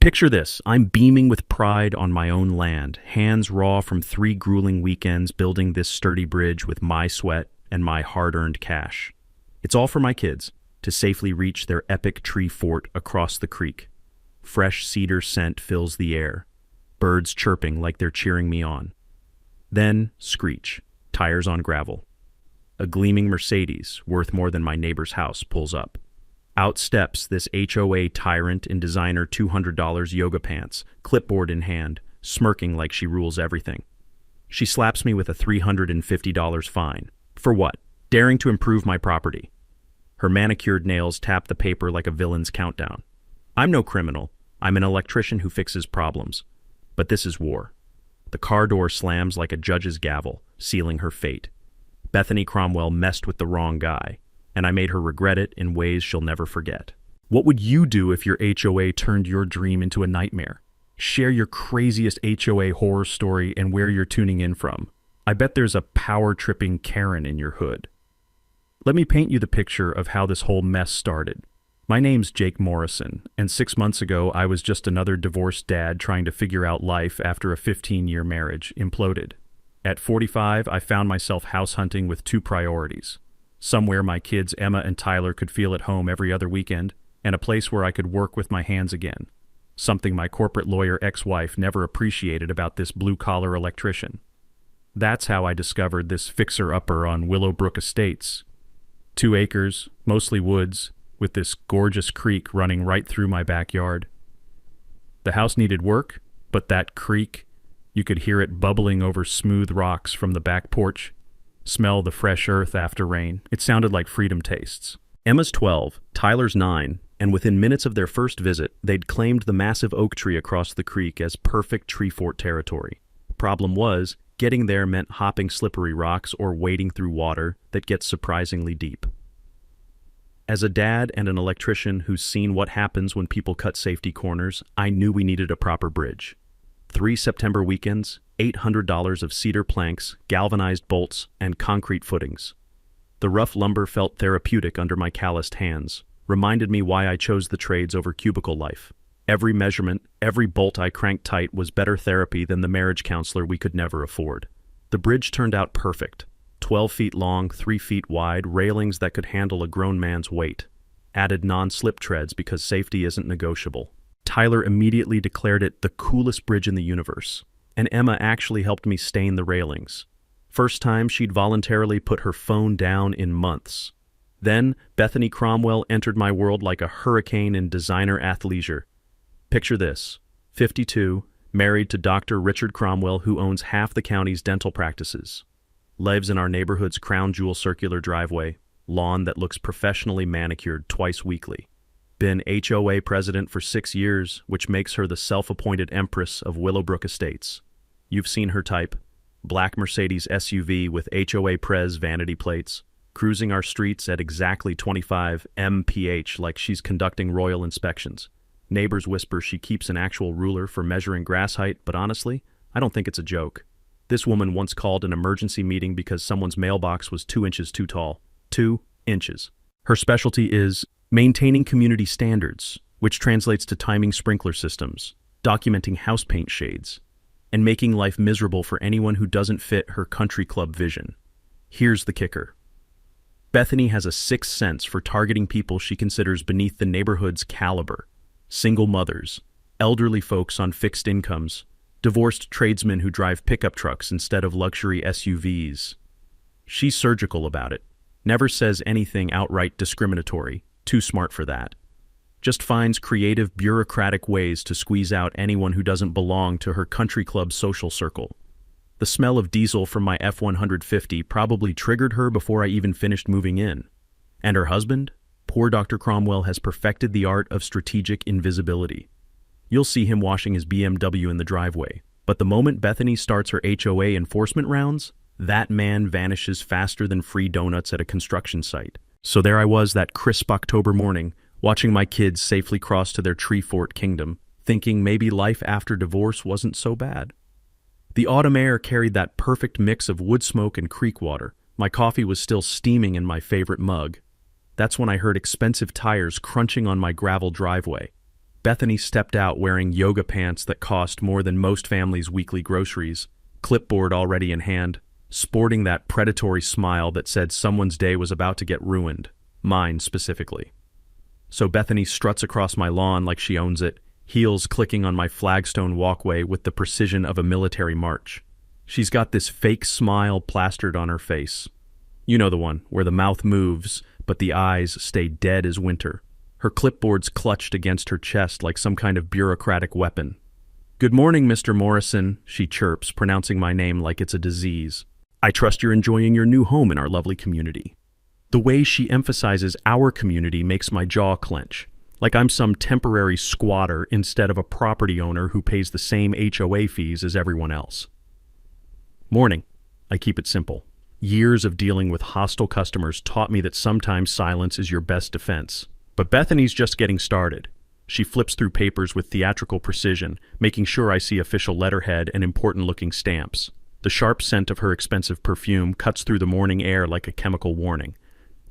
Picture this, I'm beaming with pride on my own land, hands raw from 3 grueling weekends building this sturdy bridge with my sweat and my hard-earned cash. It's all for my kids, to safely reach their epic tree fort across the creek. Fresh cedar scent fills the air, birds chirping like they're cheering me on. Then, screech, tires on gravel. A gleaming Mercedes, worth more than my neighbor's house, pulls up. Out steps this HOA tyrant in designer $200 yoga pants, clipboard in hand, smirking like she rules everything. She slaps me with a $350 fine. For what? Daring to improve my property. Her manicured nails tap the paper like a villain's countdown. I'm no criminal. I'm an electrician who fixes problems. But this is war. The car door slams like a judge's gavel, sealing her fate. Bethany Cromwell messed with the wrong guy, and I made her regret it in ways she'll never forget. What would you do if your HOA turned your dream into a nightmare? Share your craziest HOA horror story and where you're tuning in from. I bet there's a power-tripping Karen in your hood. Let me paint you the picture of how this whole mess started. My name's Jake Morrison, and 6 months ago I was just another divorced dad trying to figure out life after a 15-year marriage imploded. At 45, I found myself house hunting with 2 priorities. Somewhere my kids Emma and Tyler could feel at home every other weekend, and a place where I could work with my hands again. Something my corporate lawyer ex-wife never appreciated about this blue-collar electrician. That's how I discovered this fixer-upper on Willowbrook Estates. 2 acres, mostly woods, with this gorgeous creek running right through my backyard. The house needed work, but that creek, you could hear it bubbling over smooth rocks from the back porch, smell the fresh earth after rain. It sounded like freedom tastes. Emma's 12, Tyler's 9, and within minutes of their first visit, they'd claimed the massive oak tree across the creek as perfect tree fort territory. Problem was, getting there meant hopping slippery rocks or wading through water that gets surprisingly deep. As a dad and an electrician who's seen what happens when people cut safety corners, I knew we needed a proper bridge. 3 September weekends, $800 of cedar planks, galvanized bolts, and concrete footings. The rough lumber felt therapeutic under my calloused hands, reminded me why I chose the trades over cubicle life. Every measurement, every bolt I cranked tight was better therapy than the marriage counselor we could never afford. The bridge turned out perfect. 12 feet long, 3 feet wide, railings that could handle a grown man's weight. Added non-slip treads because safety isn't negotiable. Tyler immediately declared it the coolest bridge in the universe, and Emma actually helped me stain the railings. First time she'd voluntarily put her phone down in months. Then, Bethany Cromwell entered my world like a hurricane in designer athleisure. Picture this, 52, married to Dr. Richard Cromwell, who owns half the county's dental practices. Lives in our neighborhood's crown jewel circular driveway, lawn that looks professionally manicured twice weekly. Been HOA president for 6 years, which makes her the self-appointed empress of Willowbrook Estates. You've seen her type. Black Mercedes SUV with HOA Prez vanity plates, cruising our streets at exactly 25 mph like she's conducting royal inspections. Neighbors whisper she keeps an actual ruler for measuring grass height, but honestly, I don't think it's a joke. This woman once called an emergency meeting because someone's mailbox was 2 inches too tall. 2 inches. Her specialty is maintaining community standards, which translates to timing sprinkler systems, documenting house paint shades, and making life miserable for anyone who doesn't fit her country club vision. Here's the kicker. Bethany has a sixth sense for targeting people she considers beneath the neighborhood's caliber. Single mothers, elderly folks on fixed incomes, divorced tradesmen who drive pickup trucks instead of luxury SUVs. She's surgical about it, never says anything outright discriminatory, too smart for that. Just finds creative, bureaucratic ways to squeeze out anyone who doesn't belong to her country club social circle. The smell of diesel from my F-150 probably triggered her before I even finished moving in. And her husband? Poor Dr. Cromwell has perfected the art of strategic invisibility. You'll see him washing his BMW in the driveway, but the moment Bethany starts her HOA enforcement rounds, that man vanishes faster than free donuts at a construction site. So there I was that crisp October morning, watching my kids safely cross to their tree fort kingdom, thinking maybe life after divorce wasn't so bad. The autumn air carried that perfect mix of wood smoke and creek water. My coffee was still steaming in my favorite mug. That's when I heard expensive tires crunching on my gravel driveway. Bethany stepped out wearing yoga pants that cost more than most families' weekly groceries, clipboard already in hand, sporting that predatory smile that said someone's day was about to get ruined, mine specifically. So Bethany struts across my lawn like she owns it, heels clicking on my flagstone walkway with the precision of a military march. She's got this fake smile plastered on her face. You know the one, where the mouth moves, but the eyes stay dead as winter. Her clipboard's clutched against her chest like some kind of bureaucratic weapon. "Good morning, Mr. Morrison," she chirps, pronouncing my name like it's a disease. "I trust you're enjoying your new home in our lovely community." The way she emphasizes our community makes my jaw clench, like I'm some temporary squatter instead of a property owner who pays the same HOA fees as everyone else. Morning. I keep it simple. Years of dealing with hostile customers taught me that sometimes silence is your best defense. But Bethany's just getting started. She flips through papers with theatrical precision, making sure I see official letterhead and important-looking stamps. The sharp scent of her expensive perfume cuts through the morning air like a chemical warning.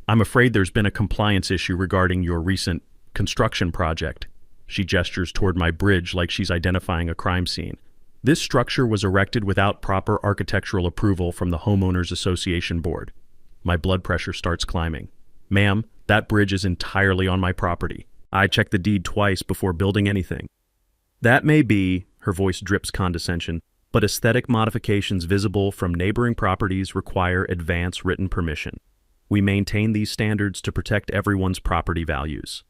"I'm afraid there's been a compliance issue regarding your recent construction project." She gestures toward my bridge like she's identifying a crime scene. "This structure was erected without proper architectural approval from the Homeowners Association Board." My blood pressure starts climbing. "Ma'am, that bridge is entirely on my property. I checked the deed twice before building anything." "That may be," her voice drips condescension, "but aesthetic modifications visible from neighboring properties require advance written permission. We maintain these standards to protect everyone's property values."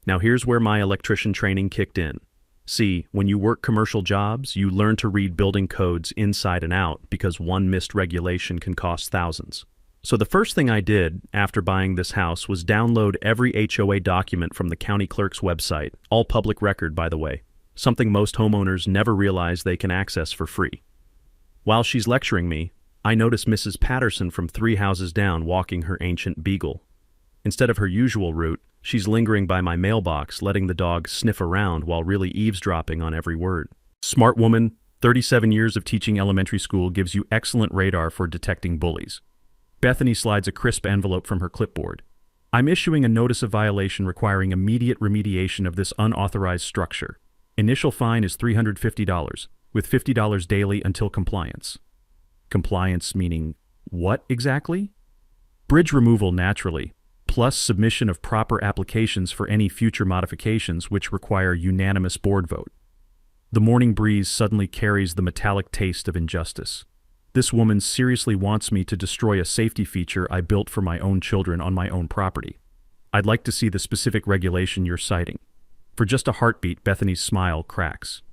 Now here's where my electrician training kicked in. See, when you work commercial jobs, you learn to read building codes inside and out because one missed regulation can cost thousands. So the first thing I did after buying this house was download every HOA document from the county clerk's website, all public record, by the way, something most homeowners never realize they can access for free. While she's lecturing me, I notice Mrs. Patterson from 3 houses down walking her ancient beagle. Instead of her usual route, she's lingering by my mailbox, letting the dog sniff around while really eavesdropping on every word. Smart woman, 37 years of teaching elementary school gives you excellent radar for detecting bullies. Bethany slides a crisp envelope from her clipboard. "I'm issuing a notice of violation requiring immediate remediation of this unauthorized structure. Initial fine is $350, with $50 daily until compliance." Compliance meaning what exactly? Bridge removal, naturally, plus submission of proper applications for any future modifications which require unanimous board vote. The morning breeze suddenly carries the metallic taste of injustice. This woman seriously wants me to destroy a safety feature I built for my own children on my own property. "I'd like to see the specific regulation you're citing." For just a heartbeat, Bethany's smile cracks.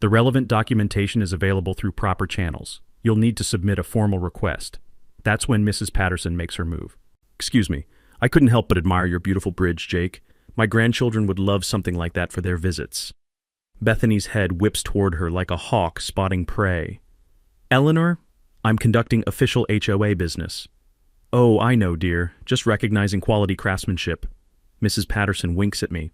"The relevant documentation is available through proper channels. You'll need to submit a formal request." That's when Mrs. Patterson makes her move. "Excuse me, I couldn't help but admire your beautiful bridge, Jake. My grandchildren would love something like that for their visits." Bethany's head whips toward her like a hawk spotting prey. "Eleanor, I'm conducting official HOA business." "Oh, I know, dear. Just recognizing quality craftsmanship." Mrs. Patterson winks at me.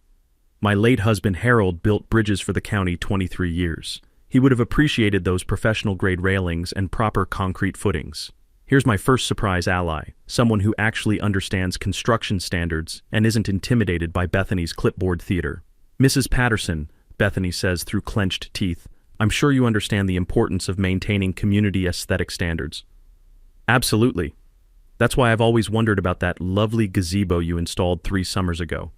"My late husband Harold built bridges for the county 23 years. He would have appreciated those professional-grade railings and proper concrete footings. Here's my first surprise ally, someone who actually understands construction standards and isn't intimidated by Bethany's clipboard theater." "Mrs. Patterson," Bethany says through clenched teeth, "I'm sure you understand the importance of maintaining community aesthetic standards." "Absolutely. That's why I've always wondered about that lovely gazebo you installed 3 summers ago.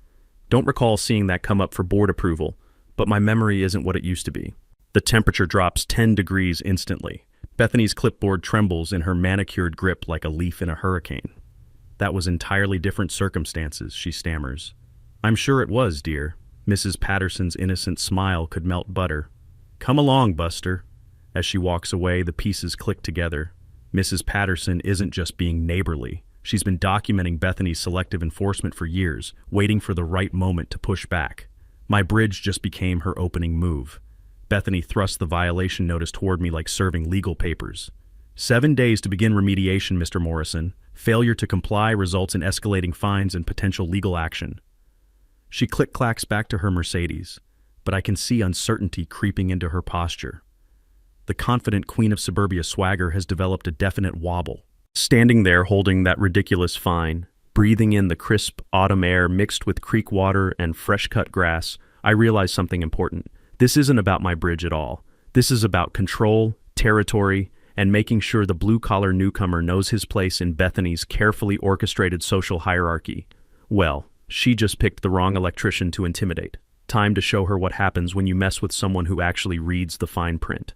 Don't recall seeing that come up for board approval, but my memory isn't what it used to be." The temperature drops 10 degrees instantly. Bethany's clipboard trembles in her manicured grip like a leaf in a hurricane. "That was entirely different circumstances," she stammers. "I'm sure it was, dear." Mrs. Patterson's innocent smile could melt butter. "Come along, Buster." As she walks away, the pieces click together. Mrs. Patterson isn't just being neighborly. She's been documenting Bethany's selective enforcement for years, waiting for the right moment to push back. My bridge just became her opening move. Bethany thrust the violation notice toward me like serving legal papers. 7 days to begin remediation, Mr. Morrison. Failure to comply results in escalating fines and potential legal action." She click-clacks back to her Mercedes, but I can see uncertainty creeping into her posture. The confident Queen of Suburbia swagger has developed a definite wobble. Standing there holding that ridiculous fine, breathing in the crisp autumn air mixed with creek water and fresh-cut grass, I realize something important. This isn't about my bridge at all. This is about control, territory, and making sure the blue-collar newcomer knows his place in Bethany's carefully orchestrated social hierarchy. Well, she just picked the wrong electrician to intimidate. Time to show her what happens when you mess with someone who actually reads the fine print.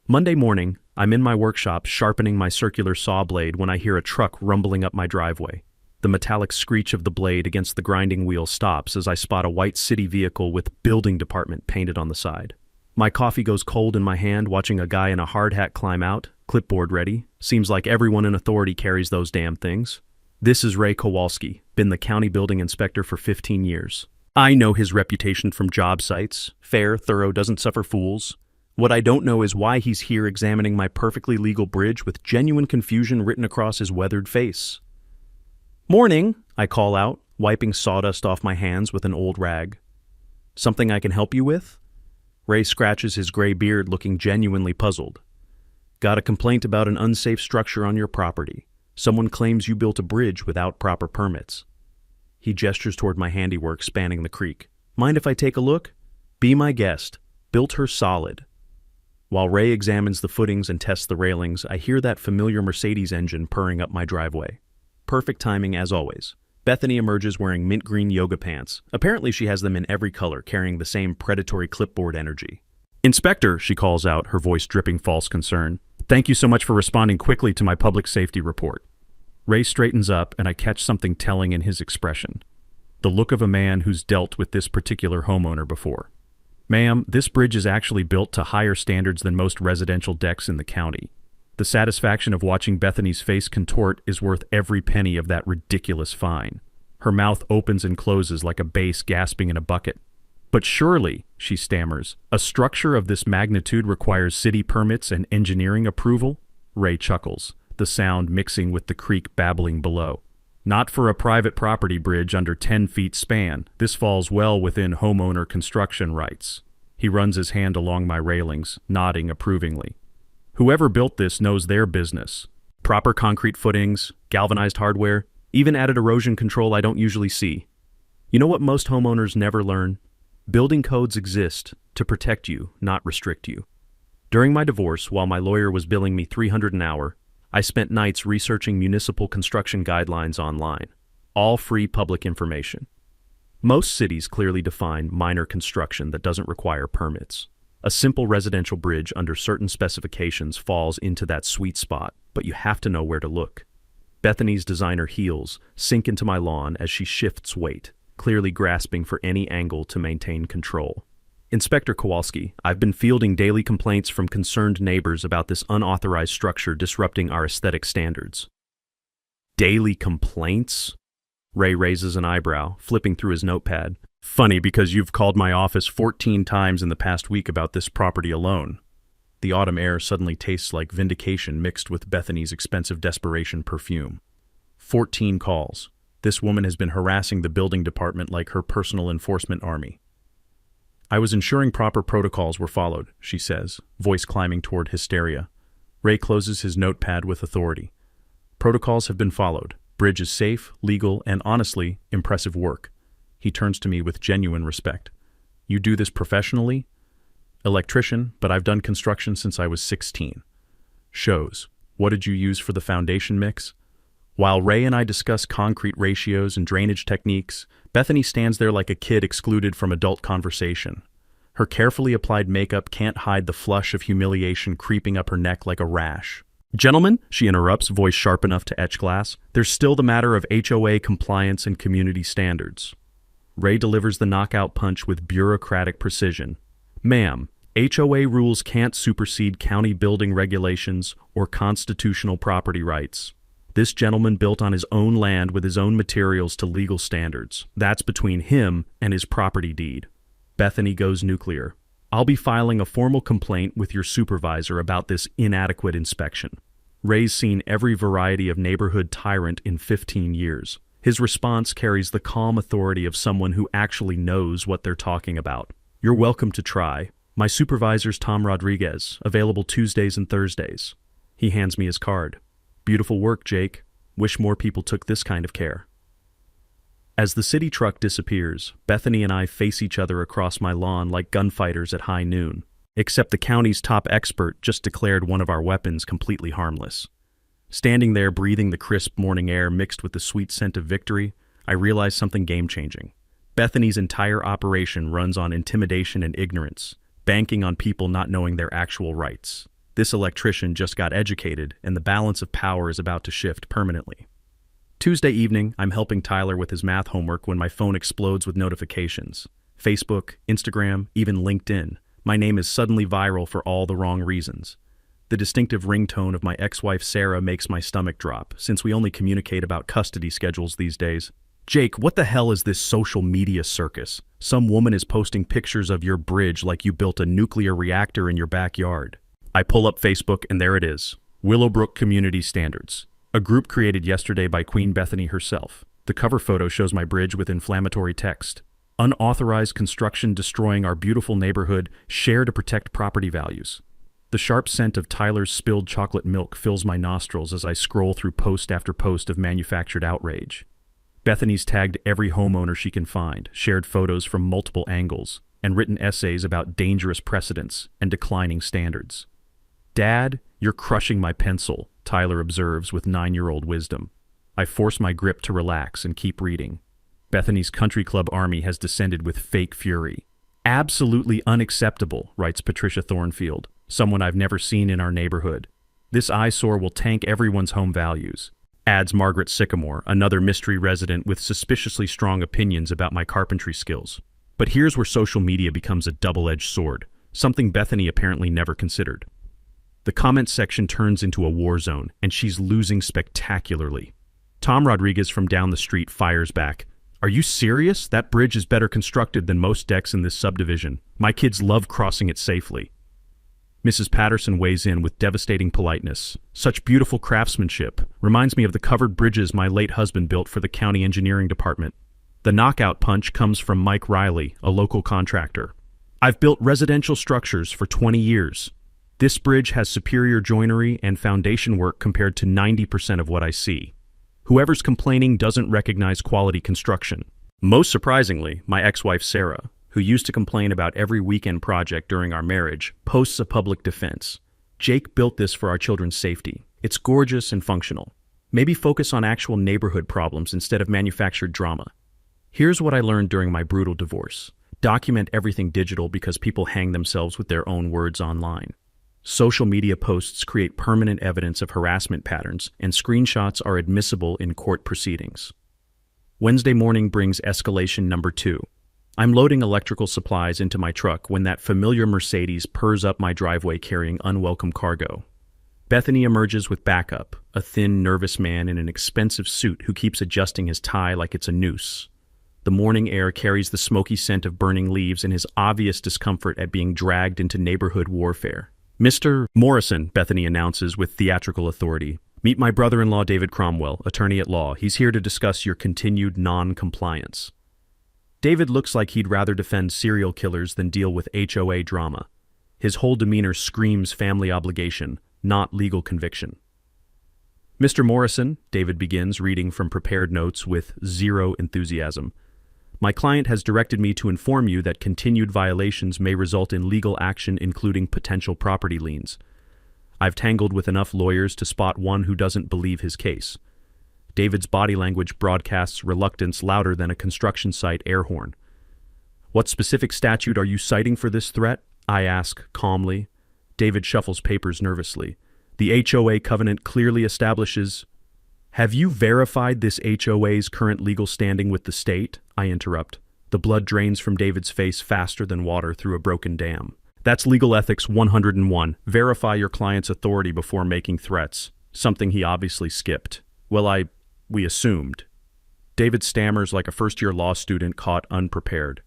Monday morning, I'm in my workshop sharpening my circular saw blade when I hear a truck rumbling up my driveway. The metallic screech of the blade against the grinding wheel stops as I spot a white city vehicle with "Building Department" painted on the side. My coffee goes cold in my hand watching a guy in a hard hat climb out, clipboard ready. Seems like everyone in authority carries those damn things. This is Ray Kowalski, been the county building inspector for 15 years. I know his reputation from job sites. Fair, thorough, doesn't suffer fools. What I don't know is why he's here examining my perfectly legal bridge with genuine confusion written across his weathered face. "Morning," I call out, wiping sawdust off my hands with an old rag. "Something I can help you with?" Ray scratches his gray beard, looking genuinely puzzled. "Got a complaint about an unsafe structure on your property. Someone claims you built a bridge without proper permits." He gestures toward my handiwork spanning the creek. "Mind if I take a look?" "Be my guest. Built her solid." While Ray examines the footings and tests the railings, I hear that familiar Mercedes engine purring up my driveway. Perfect timing as always. Bethany emerges wearing mint green yoga pants. Apparently she has them in every color, carrying the same predatory clipboard energy. "Inspector," she calls out, her voice dripping false concern. "Thank you so much for responding quickly to my public safety report." Ray straightens up, and I catch something telling in his expression. The look of a man who's dealt with this particular homeowner before. "Ma'am, this bridge is actually built to higher standards than most residential decks in the county. The satisfaction of watching Bethany's face contort is worth every penny of that ridiculous fine." Her mouth opens and closes like a bass gasping in a bucket. "But surely," she stammers, "a structure of this magnitude requires city permits and engineering approval?" Ray chuckles, the sound mixing with the creek babbling below. "Not for a private property bridge under 10 feet span. This falls well within homeowner construction rights." He runs his hand along my railings, nodding approvingly. "Whoever built this knows their business. Proper concrete footings, galvanized hardware, even added erosion control I don't usually see. You know what most homeowners never learn? Building codes exist to protect you, not restrict you. During my divorce, while my lawyer was billing me $300 an hour, I spent nights researching municipal construction guidelines online. All free public information. Most cities clearly define minor construction that doesn't require permits. A simple residential bridge under certain specifications falls into that sweet spot, but you have to know where to look. Bethany's designer heels sink into my lawn as she shifts weight, clearly grasping for any angle to maintain control. "Inspector Kowalski, I've been fielding daily complaints from concerned neighbors about this unauthorized structure disrupting our aesthetic standards." "Daily complaints?" Ray raises an eyebrow, flipping through his notepad. "Funny, because you've called my office 14 times in the past week about this property alone." The autumn air suddenly tastes like vindication mixed with Bethany's expensive desperation perfume. 14 calls. This woman has been harassing the building department like her personal enforcement army. "I was ensuring proper protocols were followed," she says, voice climbing toward hysteria. Ray closes his notepad with authority. "Protocols have been followed. Bridge is safe, legal, and honestly, impressive work." He turns to me with genuine respect. "You do this professionally?" "Electrician, but I've done construction since I was 16. "Shows. What did you use for the foundation mix?" While Ray and I discuss concrete ratios and drainage techniques, Bethany stands there like a kid excluded from adult conversation. Her carefully applied makeup can't hide the flush of humiliation creeping up her neck like a rash. "Gentlemen," she interrupts, voice sharp enough to etch glass, "there's still the matter of HOA compliance and community standards." Ray delivers the knockout punch with bureaucratic precision. "Ma'am, HOA rules can't supersede county building regulations or constitutional property rights. This gentleman built on his own land with his own materials to legal standards. That's between him and his property deed." Bethany goes nuclear. "I'll be filing a formal complaint with your supervisor about this inadequate inspection." Ray's seen every variety of neighborhood tyrant in 15 years. His response carries the calm authority of someone who actually knows what they're talking about. "You're welcome to try. My supervisor's Tom Rodriguez, available Tuesdays and Thursdays." He hands me his card. "Beautiful work, Jake. Wish more people took this kind of care." As the city truck disappears, Bethany and I face each other across my lawn like gunfighters at high noon. Except the county's top expert just declared one of our weapons completely harmless. Standing there breathing the crisp morning air mixed with the sweet scent of victory, I realized something game-changing. Bethany's entire operation runs on intimidation and ignorance, banking on people not knowing their actual rights. This electrician just got educated, and the balance of power is about to shift permanently. Tuesday evening, I'm helping Tyler with his math homework when my phone explodes with notifications. Facebook, Instagram, even LinkedIn. My name is suddenly viral for all the wrong reasons. The distinctive ringtone of my ex-wife Sarah makes my stomach drop, since we only communicate about custody schedules these days. Jake, what the hell is this social media circus? Some woman is posting pictures of your bridge like you built a nuclear reactor in your backyard. I pull up Facebook and there it is. Willowbrook Community Standards. A group created yesterday by Queen Bethany herself. The cover photo shows my bridge with inflammatory text. Unauthorized construction destroying our beautiful neighborhood, share to protect property values. The sharp scent of Tyler's spilled chocolate milk fills my nostrils as I scroll through post after post of manufactured outrage. Bethany's tagged every homeowner she can find, shared photos from multiple angles, and written essays about dangerous precedents and declining standards. Dad, you're crushing my pencil, Tyler observes with 9-year-old wisdom. I force my grip to relax and keep reading. Bethany's country club army has descended with fake fury. Absolutely unacceptable, writes Patricia Thornfield, someone I've never seen in our neighborhood. This eyesore will tank everyone's home values, adds Margaret Sycamore, another mystery resident with suspiciously strong opinions about my carpentry skills. But here's where social media becomes a double-edged sword, something Bethany apparently never considered. The comments section turns into a war zone, and she's losing spectacularly. Tom Rodriguez from down the street fires back. Are you serious? That bridge is better constructed than most decks in this subdivision. My kids love crossing it safely. Mrs. Patterson weighs in with devastating politeness. Such beautiful craftsmanship. Reminds me of the covered bridges my late husband built for the county engineering department. The knockout punch comes from Mike Riley, a local contractor. I've built residential structures for 20 years. This bridge has superior joinery and foundation work compared to 90% of what I see. Whoever's complaining doesn't recognize quality construction. Most surprisingly, my ex-wife Sarah, who used to complain about every weekend project during our marriage, posts a public defense. Jake built this for our children's safety. It's gorgeous and functional. Maybe focus on actual neighborhood problems instead of manufactured drama. Here's what I learned during my brutal divorce. Document everything digital because people hang themselves with their own words online. Social media posts create permanent evidence of harassment patterns, and screenshots are admissible in court proceedings. Wednesday morning brings escalation number 2. I'm loading electrical supplies into my truck when that familiar Mercedes purrs up my driveway carrying unwelcome cargo. Bethany emerges with backup, a thin, nervous man in an expensive suit who keeps adjusting his tie like it's a noose. The morning air carries the smoky scent of burning leaves and his obvious discomfort at being dragged into neighborhood warfare. Mr. Morrison, Bethany announces with theatrical authority. Meet my brother-in-law David Cromwell, attorney at law. He's here to discuss your continued non-compliance. David looks like he'd rather defend serial killers than deal with HOA drama. His whole demeanor screams family obligation, not legal conviction. Mr. Morrison, David begins, reading from prepared notes with zero enthusiasm. My client has directed me to inform you that continued violations may result in legal action including potential property liens. I've tangled with enough lawyers to spot one who doesn't believe his case. David's body language broadcasts reluctance louder than a construction site air horn. What specific statute are you citing for this threat? I ask, calmly. David shuffles papers nervously. The HOA covenant clearly establishes... Have you verified this HOA's current legal standing with the state? I interrupt. The blood drains from David's face faster than water through a broken dam. That's Legal Ethics 101. Verify your client's authority before making threats. Something he obviously skipped. Well, we assumed. David stammers like a first-year law student caught unprepared.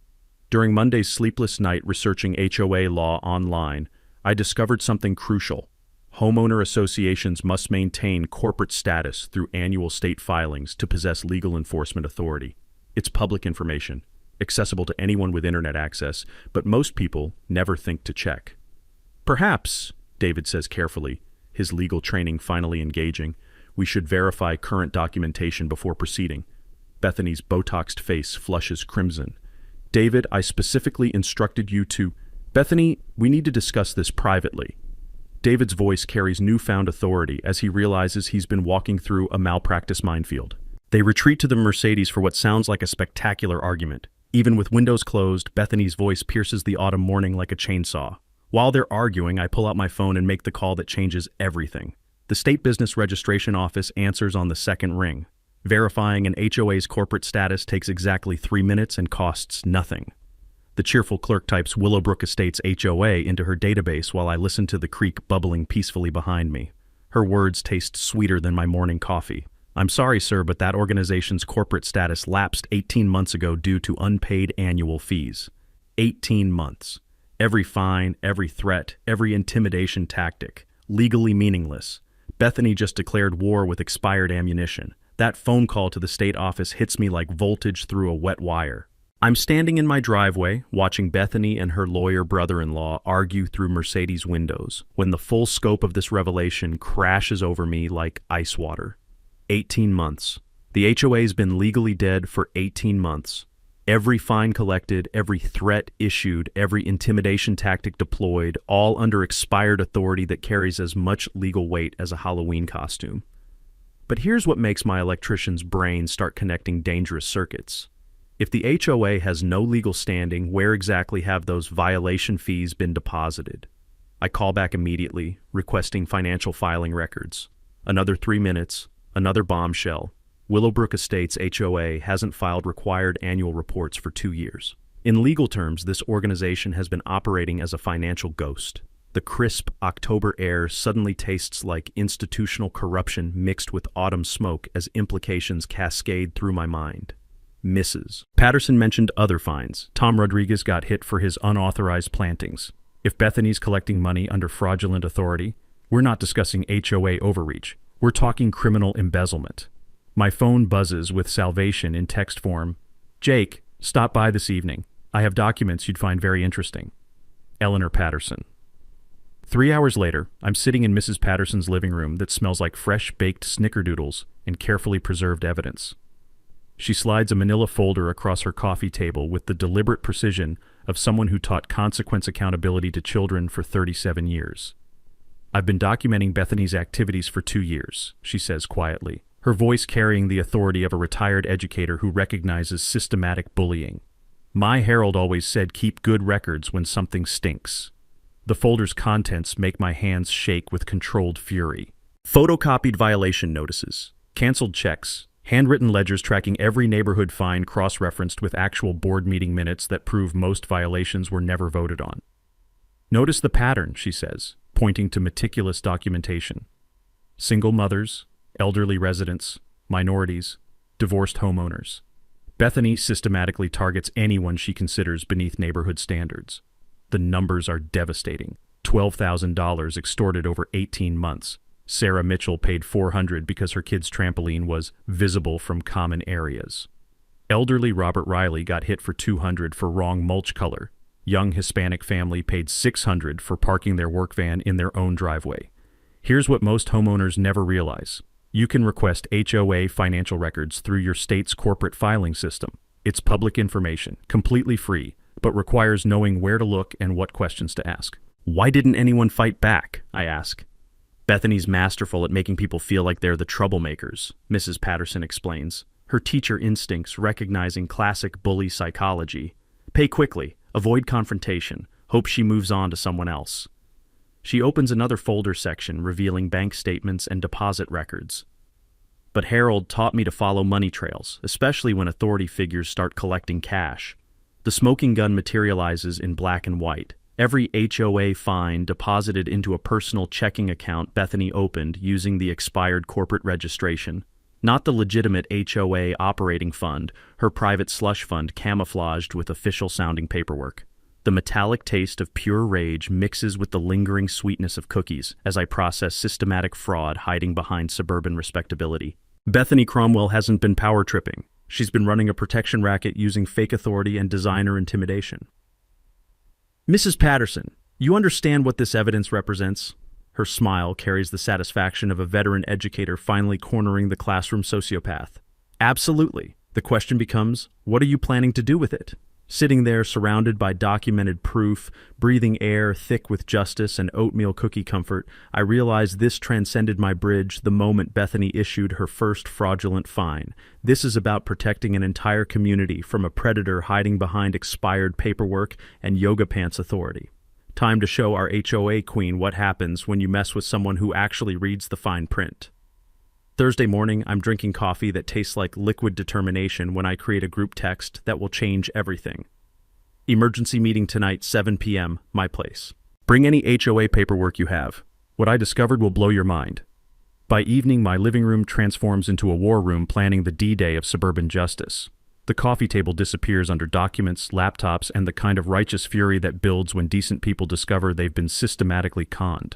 During Monday's sleepless night researching HOA law online, I discovered something crucial. Homeowner associations must maintain corporate status through annual state filings to possess legal enforcement authority. It's public information, accessible to anyone with internet access, but most people never think to check. Perhaps, David says carefully, his legal training finally engaging, we should verify current documentation before proceeding. Bethany's Botoxed face flushes crimson. David, I specifically instructed you to... Bethany, we need to discuss this privately. David's voice carries newfound authority as he realizes he's been walking through a malpractice minefield. They retreat to the Mercedes for what sounds like a spectacular argument. Even with windows closed, Bethany's voice pierces the autumn morning like a chainsaw. While they're arguing, I pull out my phone and make the call that changes everything. The State Business Registration Office answers on the second ring. Verifying an HOA's corporate status takes exactly 3 minutes and costs nothing. The cheerful clerk types Willowbrook Estates HOA into her database while I listen to the creek bubbling peacefully behind me. Her words taste sweeter than my morning coffee. I'm sorry, sir, but that organization's corporate status lapsed 18 months ago due to unpaid annual fees. 18 months. Every fine, every threat, every intimidation tactic. Legally meaningless. Bethany just declared war with expired ammunition. That phone call to the state office hits me like voltage through a wet wire. I'm standing in my driveway, watching Bethany and her lawyer brother-in-law argue through Mercedes windows, when the full scope of this revelation crashes over me like ice water. 18 months. The HOA's been legally dead for 18 months. Every fine collected, every threat issued, every intimidation tactic deployed, all under expired authority that carries as much legal weight as a Halloween costume. But here's what makes my electrician's brain start connecting dangerous circuits. If the HOA has no legal standing, where exactly have those violation fees been deposited? I call back immediately, requesting financial filing records. Another 3 minutes, another bombshell. Willowbrook Estates HOA hasn't filed required annual reports for 2 years. In legal terms, this organization has been operating as a financial ghost. The crisp October air suddenly tastes like institutional corruption mixed with autumn smoke as implications cascade through my mind. Misses. Patterson mentioned other fines. Tom Rodriguez got hit for his unauthorized plantings. If Bethany's collecting money under fraudulent authority, we're not discussing HOA overreach. We're talking criminal embezzlement. My phone buzzes with salvation in text form. Jake, stop by this evening. I have documents you'd find very interesting. Eleanor Patterson. 3 hours later, I'm sitting in Mrs. Patterson's living room that smells like fresh baked snickerdoodles and carefully preserved evidence. She slides a manila folder across her coffee table with the deliberate precision of someone who taught consequence accountability to children for 37 years. I've been documenting Bethany's activities for 2 years, she says quietly, her voice carrying the authority of a retired educator who recognizes systematic bullying. My Herald always said keep good records when something stinks. The folder's contents make my hands shake with controlled fury. Photocopied violation notices, canceled checks, handwritten ledgers tracking every neighborhood fine cross-referenced with actual board meeting minutes that prove most violations were never voted on. Notice the pattern, she says, pointing to meticulous documentation. Single mothers, elderly residents, minorities, divorced homeowners. Bethany systematically targets anyone she considers beneath neighborhood standards. The numbers are devastating. $12,000 extorted over 18 months. Sarah Mitchell paid $400 because her kid's trampoline was visible from common areas. Elderly Robert Riley got hit for $200 for wrong mulch color. Young Hispanic family paid $600 for parking their work van in their own driveway. Here's what most homeowners never realize. You can request HOA financial records through your state's corporate filing system. It's public information, completely free, but requires knowing where to look and what questions to ask. Why didn't anyone fight back? I ask. Bethany's masterful at making people feel like they're the troublemakers, Mrs. Patterson explains, her teacher instincts recognizing classic bully psychology. Pay quickly, avoid confrontation, hope she moves on to someone else. She opens another folder section revealing bank statements and deposit records. But Harold taught me to follow money trails, especially when authority figures start collecting cash. The smoking gun materializes in black and white. Every HOA fine deposited into a personal checking account Bethany opened using the expired corporate registration. Not the legitimate HOA operating fund, her private slush fund camouflaged with official-sounding paperwork. The metallic taste of pure rage mixes with the lingering sweetness of cookies as I process systematic fraud hiding behind suburban respectability. Bethany Cromwell hasn't been power tripping. She's been running a protection racket using fake authority and designer intimidation. Mrs. Patterson, you understand what this evidence represents? Her smile carries the satisfaction of a veteran educator finally cornering the classroom sociopath. Absolutely. The question becomes, what are you planning to do with it? Sitting there surrounded by documented proof, breathing air thick with justice and oatmeal cookie comfort, I realized this transcended my bridge the moment Bethany issued her first fraudulent fine. This is about protecting an entire community from a predator hiding behind expired paperwork and yoga pants authority. Time to show our HOA queen what happens when you mess with someone who actually reads the fine print. Thursday morning, I'm drinking coffee that tastes like liquid determination when I create a group text that will change everything. Emergency meeting tonight, 7 p.m., my place. Bring any HOA paperwork you have. What I discovered will blow your mind. By evening, my living room transforms into a war room planning the D-Day of suburban justice. The coffee table disappears under documents, laptops, and the kind of righteous fury that builds when decent people discover they've been systematically conned.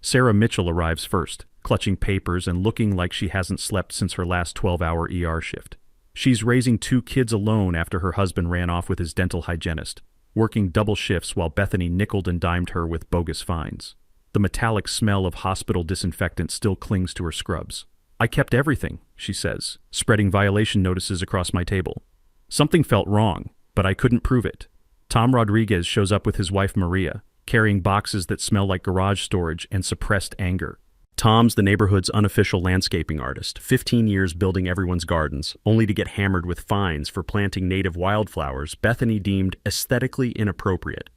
Sarah Mitchell arrives first, clutching papers and looking like she hasn't slept since her last 12-hour ER shift. She's raising 2 kids alone after her husband ran off with his dental hygienist, working double shifts while Bethany nickeled and dimed her with bogus fines. The metallic smell of hospital disinfectant still clings to her scrubs. I kept everything, she says, spreading violation notices across my table. Something felt wrong, but I couldn't prove it. Tom Rodriguez shows up with his wife Maria, carrying boxes that smell like garage storage and suppressed anger. Tom's the neighborhood's unofficial landscaping artist, 15 years building everyone's gardens, only to get hammered with fines for planting native wildflowers Bethany deemed aesthetically inappropriate.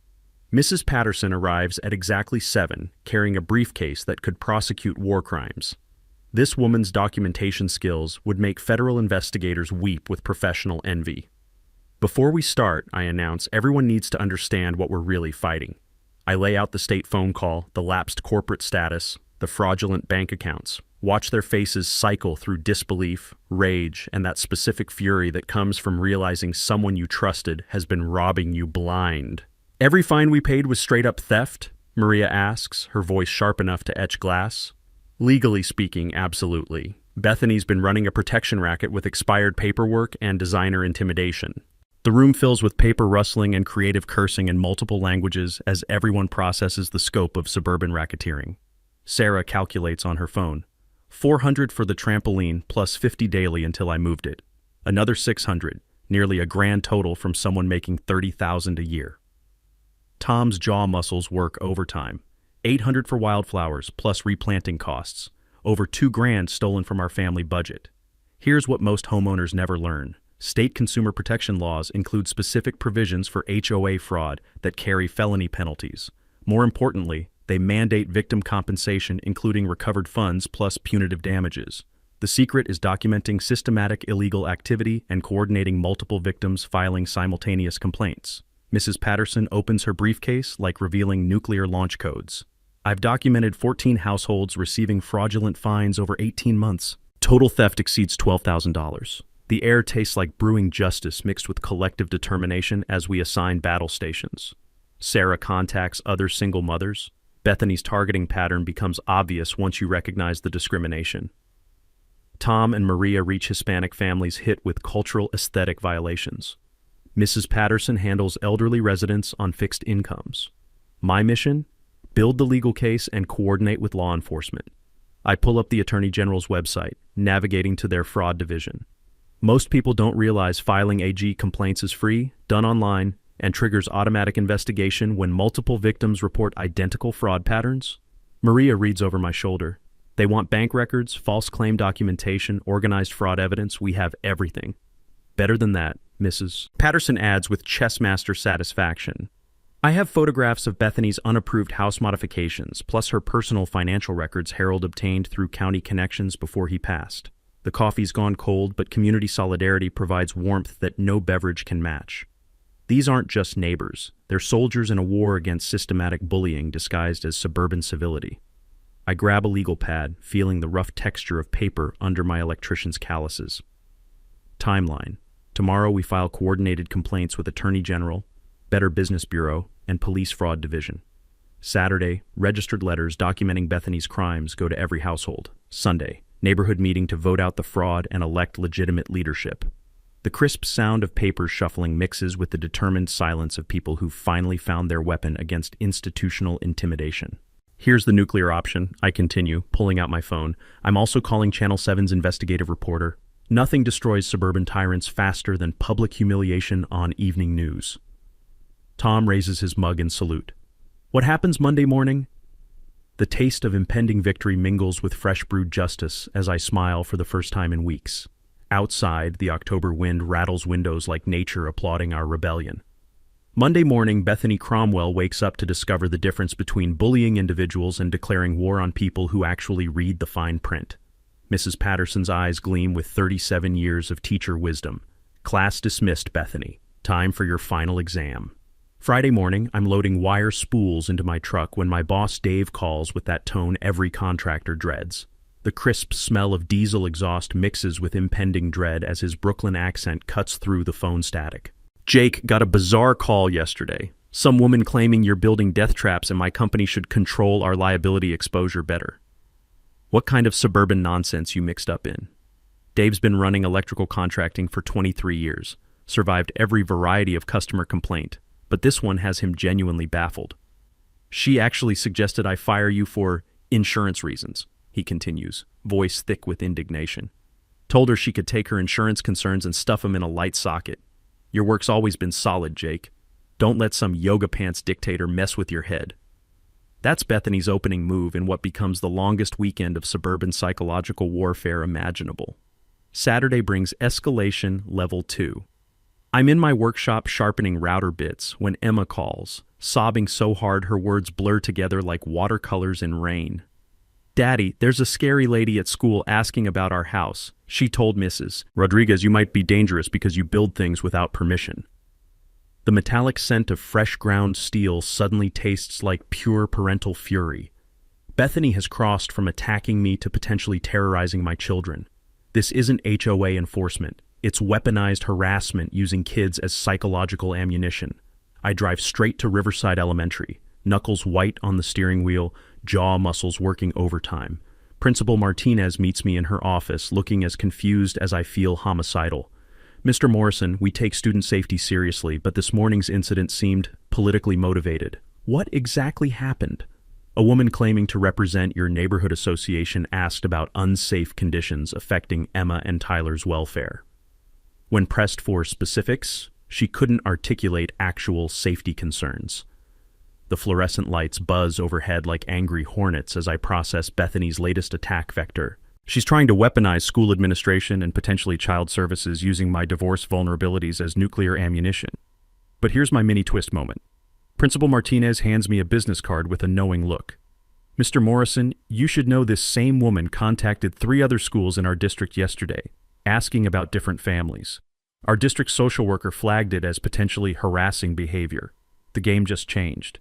Mrs. Patterson arrives at exactly 7, carrying a briefcase that could prosecute war crimes. This woman's documentation skills would make federal investigators weep with professional envy. Before we start, I announce, everyone needs to understand what we're really fighting. I lay out the state phone call, the lapsed corporate status, the fraudulent bank accounts. Watch their faces cycle through disbelief, rage, and that specific fury that comes from realizing someone you trusted has been robbing you blind. Every fine we paid was straight-up theft? Maria asks, her voice sharp enough to etch glass. Legally speaking, absolutely. Bethany's been running a protection racket with expired paperwork and designer intimidation. The room fills with paper rustling and creative cursing in multiple languages as everyone processes the scope of suburban racketeering. Sarah calculates on her phone. $400 for the trampoline plus $50 daily until I moved it. Another $600, nearly a grand total from someone making $30,000 a year. Tom's jaw muscles work overtime. $800 for wildflowers plus replanting costs. Over $2,000 stolen from our family budget. Here's what most homeowners never learn. State consumer protection laws include specific provisions for HOA fraud that carry felony penalties. More importantly, they mandate victim compensation, including recovered funds plus punitive damages. The secret is documenting systematic illegal activity and coordinating multiple victims filing simultaneous complaints. Mrs. Patterson opens her briefcase like revealing nuclear launch codes. I've documented 14 households receiving fraudulent fines over 18 months. Total theft exceeds $12,000. The air tastes like brewing justice mixed with collective determination as we assign battle stations. Sarah contacts other single mothers. Bethany's targeting pattern becomes obvious once you recognize the discrimination. Tom and Maria reach Hispanic families hit with cultural aesthetic violations. Mrs. Patterson handles elderly residents on fixed incomes. My mission? Build the legal case and coordinate with law enforcement. I pull up the Attorney General's website, navigating to their fraud division. Most people don't realize filing AG complaints is free, done online, and triggers automatic investigation when multiple victims report identical fraud patterns. Maria reads over my shoulder. They want bank records, false claim documentation, organized fraud evidence. We have everything. Better than that, Mrs. Patterson adds with chessmaster satisfaction. I have photographs of Bethany's unapproved house modifications, plus her personal financial records Harold obtained through county connections before he passed. The coffee's gone cold, but community solidarity provides warmth that no beverage can match. These aren't just neighbors. They're soldiers in a war against systematic bullying disguised as suburban civility. I grab a legal pad, feeling the rough texture of paper under my electrician's calluses. Timeline. Tomorrow we file coordinated complaints with Attorney General, Better Business Bureau, and Police Fraud Division. Saturday, registered letters documenting Bethany's crimes go to every household. Sunday, neighborhood meeting to vote out the fraud and elect legitimate leadership. The crisp sound of papers shuffling mixes with the determined silence of people who've finally found their weapon against institutional intimidation. Here's the nuclear option, I continue, pulling out my phone. I'm also calling Channel 7's investigative reporter. Nothing destroys suburban tyrants faster than public humiliation on evening news. Tom raises his mug in salute. What happens Monday morning? The taste of impending victory mingles with fresh brewed justice as I smile for the first time in weeks. Outside, the October wind rattles windows like nature applauding our rebellion. Monday morning, Bethany Cromwell wakes up to discover the difference between bullying individuals and declaring war on people who actually read the fine print. Mrs. Patterson's eyes gleam with 37 years of teacher wisdom. Class dismissed, Bethany. Time for your final exam. Friday morning, I'm loading wire spools into my truck when my boss Dave calls with that tone every contractor dreads. The crisp smell of diesel exhaust mixes with impending dread as his Brooklyn accent cuts through the phone static. Jake, got a bizarre call yesterday. Some woman claiming you're building death traps and my company should control our liability exposure better. What kind of suburban nonsense you mixed up in? Dave's been running electrical contracting for 23 years, survived every variety of customer complaint, but this one has him genuinely baffled. She actually suggested I fire you for insurance reasons, he continues, voice thick with indignation. Told her she could take her insurance concerns and stuff them in a light socket. Your work's always been solid, Jake. Don't let some yoga pants dictator mess with your head. That's Bethany's opening move in what becomes the longest weekend of suburban psychological warfare imaginable. Saturday brings escalation level 2. I'm in my workshop sharpening router bits when Emma calls, sobbing so hard her words blur together like watercolors in rain. Daddy, there's a scary lady at school asking about our house. She told Mrs. Rodriguez you might be dangerous because you build things without permission. The metallic scent of fresh ground steel suddenly tastes like pure parental fury. Bethany has crossed from attacking me to potentially terrorizing my children. This isn't HOA enforcement. It's weaponized harassment using kids as psychological ammunition. I drive straight to Riverside Elementary, knuckles white on the steering wheel, jaw muscles working overtime. Principal Martinez meets me in her office, looking as confused as I feel homicidal. Mr. Morrison, we take student safety seriously, but this morning's incident seemed politically motivated. What exactly happened? A woman claiming to represent your neighborhood association asked about unsafe conditions affecting Emma and Tyler's welfare. When pressed for specifics, she couldn't articulate actual safety concerns. The fluorescent lights buzz overhead like angry hornets as I process Bethany's latest attack vector. She's trying to weaponize school administration and potentially child services using my divorce vulnerabilities as nuclear ammunition. But here's my mini twist moment. Principal Martinez hands me a business card with a knowing look. Mr. Morrison, you should know this same woman contacted 3 other schools in our district yesterday, asking about different families. Our district social worker flagged it as potentially harassing behavior. The game just changed.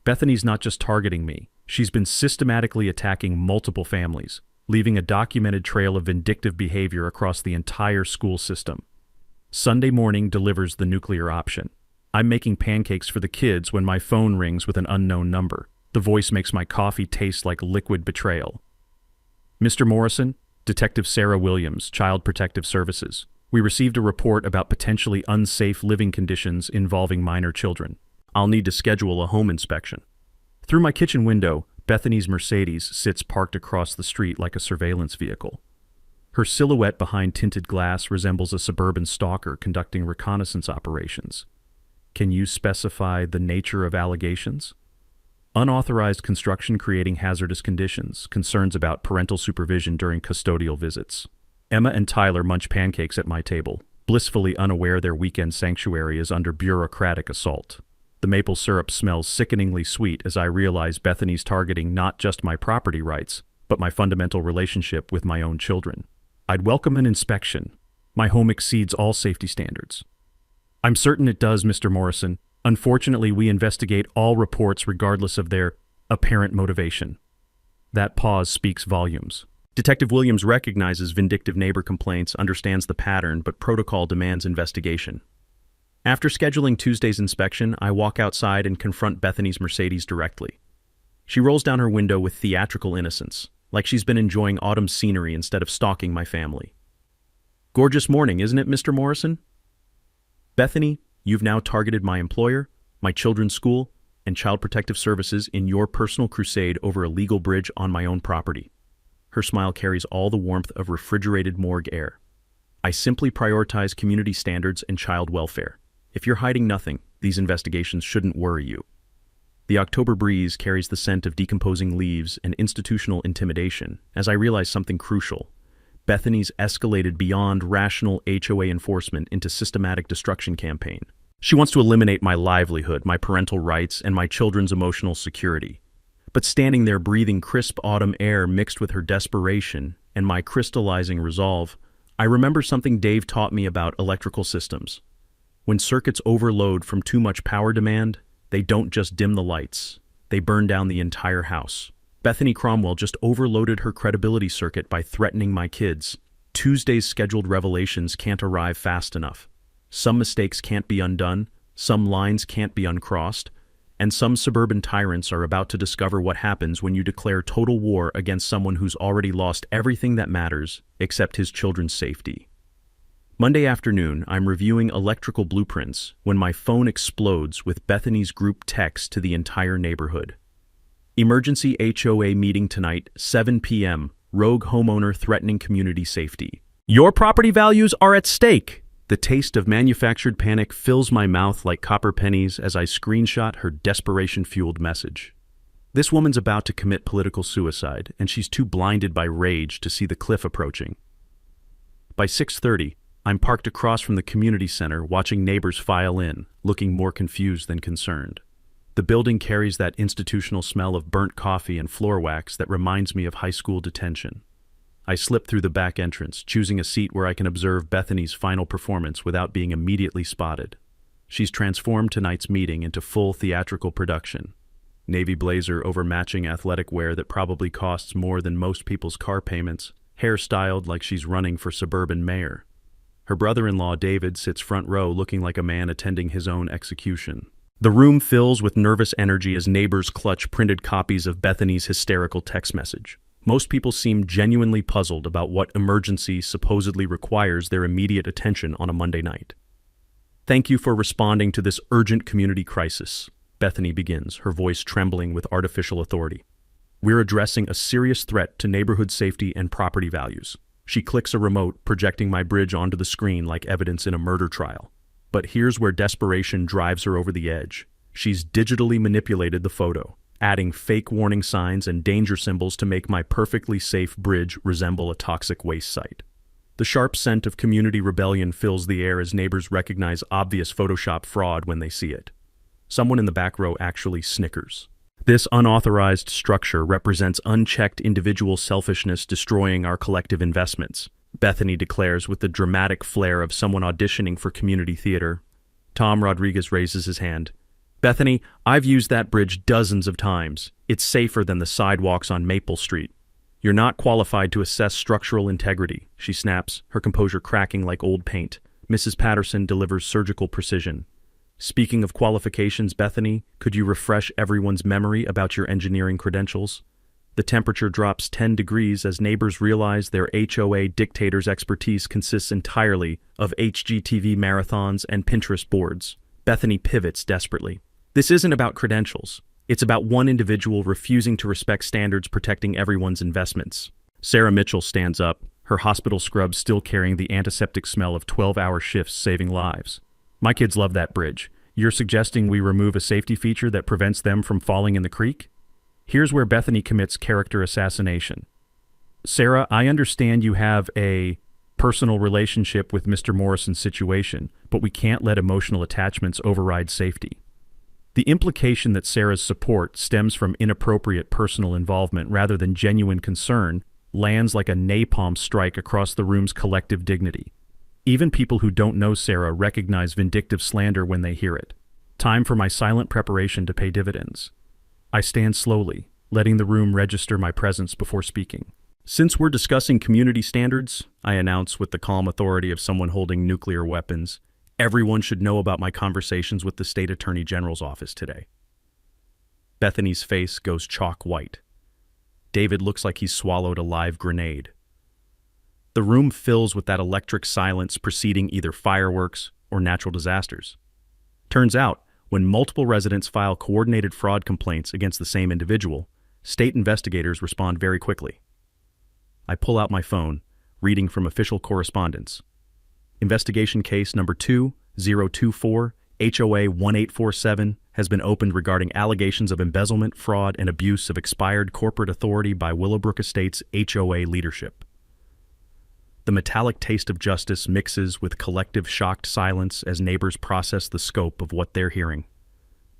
Bethany's not just targeting me. She's been systematically attacking multiple families, leaving a documented trail of vindictive behavior across the entire school system. Sunday morning delivers the nuclear option. I'm making pancakes for the kids when my phone rings with an unknown number. The voice makes my coffee taste like liquid betrayal. Mr. Morrison, Detective Sarah Williams, Child Protective Services. We received a report about potentially unsafe living conditions involving minor children. I'll need to schedule a home inspection. Through my kitchen window, Bethany's Mercedes sits parked across the street like a surveillance vehicle. Her silhouette behind tinted glass resembles a suburban stalker conducting reconnaissance operations. Can you specify the nature of allegations? Unauthorized construction creating hazardous conditions, concerns about parental supervision during custodial visits. Emma and Tyler munch pancakes at my table, blissfully unaware their weekend sanctuary is under bureaucratic assault. The maple syrup smells sickeningly sweet as I realize Bethany's targeting not just my property rights, but my fundamental relationship with my own children. I'd welcome an inspection. My home exceeds all safety standards. I'm certain it does, Mr. Morrison. Unfortunately, we investigate all reports regardless of their apparent motivation. That pause speaks volumes. Detective Williams recognizes vindictive neighbor complaints, understands the pattern, but protocol demands investigation. After scheduling Tuesday's inspection, I walk outside and confront Bethany's Mercedes directly. She rolls down her window with theatrical innocence, like she's been enjoying autumn scenery instead of stalking my family. Gorgeous morning, isn't it, Mr. Morrison? Bethany, you've now targeted my employer, my children's school, and Child Protective Services in your personal crusade over a legal bridge on my own property. Her smile carries all the warmth of refrigerated morgue air. I simply prioritize community standards and child welfare. If you're hiding nothing, these investigations shouldn't worry you. The October breeze carries the scent of decomposing leaves and institutional intimidation as I realize something crucial. Bethany's escalated beyond rational HOA enforcement into systematic destruction campaign. She wants to eliminate my livelihood, my parental rights, and my children's emotional security. But standing there breathing crisp autumn air mixed with her desperation and my crystallizing resolve, I remember something Dave taught me about electrical systems. When circuits overload from too much power demand, they don't just dim the lights, they burn down the entire house. Bethany Cromwell just overloaded her credibility circuit by threatening my kids. Tuesday's scheduled revelations can't arrive fast enough. Some mistakes can't be undone, some lines can't be uncrossed, and some suburban tyrants are about to discover what happens when you declare total war against someone who's already lost everything that matters except his children's safety. Monday afternoon, I'm reviewing electrical blueprints when my phone explodes with Bethany's group text to the entire neighborhood. Emergency HOA meeting tonight, 7 p.m. Rogue homeowner threatening community safety. Your property values are at stake! The taste of manufactured panic fills my mouth like copper pennies as I screenshot her desperation-fueled message. This woman's about to commit political suicide, and she's too blinded by rage to see the cliff approaching. By 6:30, I'm parked across from the community center watching neighbors file in, looking more confused than concerned. The building carries that institutional smell of burnt coffee and floor wax that reminds me of high school detention. I slip through the back entrance, choosing a seat where I can observe Bethany's final performance without being immediately spotted. She's transformed tonight's meeting into full theatrical production. Navy blazer over matching athletic wear that probably costs more than most people's car payments, hair styled like she's running for suburban mayor. Her brother-in-law, David, sits front row looking like a man attending his own execution. The room fills with nervous energy as neighbors clutch printed copies of Bethany's hysterical text message. Most people seem genuinely puzzled about what emergency supposedly requires their immediate attention on a Monday night. Thank you for responding to this urgent community crisis, Bethany begins, her voice trembling with artificial authority. We're addressing a serious threat to neighborhood safety and property values. She clicks a remote, projecting my bridge onto the screen like evidence in a murder trial. But here's where desperation drives her over the edge. She's digitally manipulated the photo, adding fake warning signs and danger symbols to make my perfectly safe bridge resemble a toxic waste site. The sharp scent of community rebellion fills the air as neighbors recognize obvious Photoshop fraud when they see it. Someone in the back row actually snickers. This unauthorized structure represents unchecked individual selfishness destroying our collective investments, Bethany declares with the dramatic flair of someone auditioning for community theater. Tom Rodriguez raises his hand. Bethany, I've used that bridge dozens of times. It's safer than the sidewalks on Maple Street. You're not qualified to assess structural integrity, she snaps, her composure cracking like old paint. Mrs. Patterson delivers surgical precision. Speaking of qualifications, Bethany, could you refresh everyone's memory about your engineering credentials? The temperature drops 10 degrees as neighbors realize their HOA dictator's expertise consists entirely of HGTV marathons and Pinterest boards. Bethany pivots desperately. This isn't about credentials. It's about one individual refusing to respect standards protecting everyone's investments. Sarah Mitchell stands up, her hospital scrub still carrying the antiseptic smell of 12-hour shifts saving lives. My kids love that bridge. You're suggesting we remove a safety feature that prevents them from falling in the creek? Here's where Bethany commits character assassination. Sarah, I understand you have a personal relationship with Mr. Morrison's situation, but we can't let emotional attachments override safety. The implication that Sarah's support stems from inappropriate personal involvement rather than genuine concern lands like a napalm strike across the room's collective dignity. Even people who don't know Sarah recognize vindictive slander when they hear it. Time for my silent preparation to pay dividends. I stand slowly, letting the room register my presence before speaking. Since we're discussing community standards, I announce with the calm authority of someone holding nuclear weapons, everyone should know about my conversations with the State Attorney General's office today. Bethany's face goes chalk white. David looks like he's swallowed a live grenade. The room fills with that electric silence preceding either fireworks or natural disasters. Turns out, when multiple residents file coordinated fraud complaints against the same individual, state investigators respond very quickly. I pull out my phone, reading from official correspondence. Investigation case number 2024 HOA 1847 has been opened regarding allegations of embezzlement, fraud, and abuse of expired corporate authority by Willowbrook Estates HOA leadership. The metallic taste of justice mixes with collective shocked silence as neighbors process the scope of what they're hearing.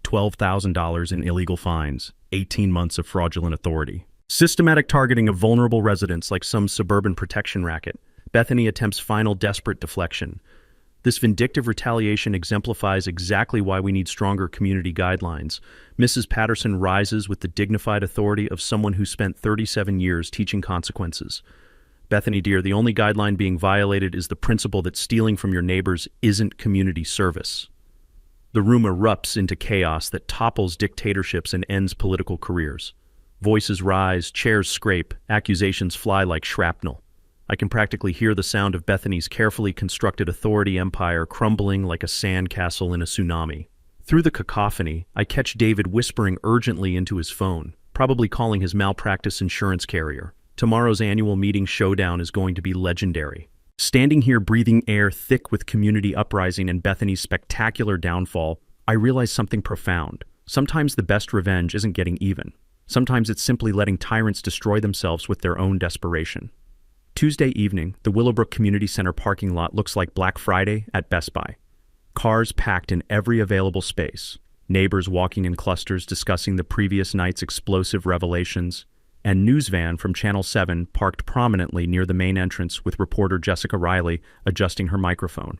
$12,000 in illegal fines, 18 months of fraudulent authority. Systematic targeting of vulnerable residents like some suburban protection racket. Bethany attempts final desperate deflection. This vindictive retaliation exemplifies exactly why we need stronger community guidelines. Mrs. Patterson rises with the dignified authority of someone who spent 37 years teaching consequences. Bethany, dear, the only guideline being violated is the principle that stealing from your neighbors isn't community service. The room erupts into chaos that topples dictatorships and ends political careers. Voices rise, chairs scrape, accusations fly like shrapnel. I can practically hear the sound of Bethany's carefully constructed authority empire crumbling like a sandcastle in a tsunami. Through the cacophony, I catch David whispering urgently into his phone, probably calling his malpractice insurance carrier. Tomorrow's annual meeting showdown is going to be legendary. Standing here breathing air thick with community uprising and Bethany's spectacular downfall, I realize something profound. Sometimes the best revenge isn't getting even. Sometimes it's simply letting tyrants destroy themselves with their own desperation. Tuesday evening, the Willowbrook Community Center parking lot looks like Black Friday at Best Buy. Cars packed in every available space, neighbors walking in clusters discussing the previous night's explosive revelations, and news van from Channel 7 parked prominently near the main entrance with reporter Jessica Riley adjusting her microphone.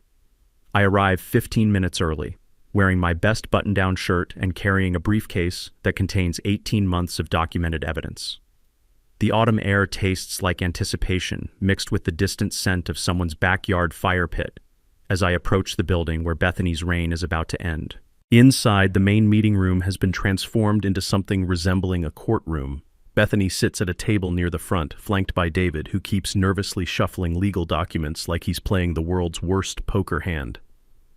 I arrive 15 minutes early, wearing my best button-down shirt and carrying a briefcase that contains 18 months of documented evidence. The autumn air tastes like anticipation, mixed with the distant scent of someone's backyard fire pit, as I approach the building where Bethany's reign is about to end. Inside, the main meeting room has been transformed into something resembling a courtroom. Bethany sits at a table near the front, flanked by David, who keeps nervously shuffling legal documents like he's playing the world's worst poker hand.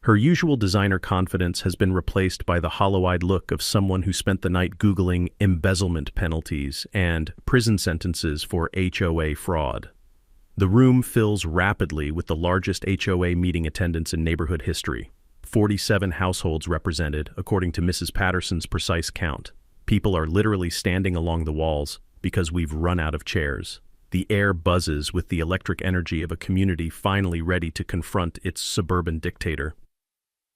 Her usual designer confidence has been replaced by the hollow-eyed look of someone who spent the night Googling embezzlement penalties and prison sentences for HOA fraud. The room fills rapidly with the largest HOA meeting attendance in neighborhood history. 47 households represented, according to Mrs. Patterson's precise count. People are literally standing along the walls because we've run out of chairs. The air buzzes with the electric energy of a community finally ready to confront its suburban dictator.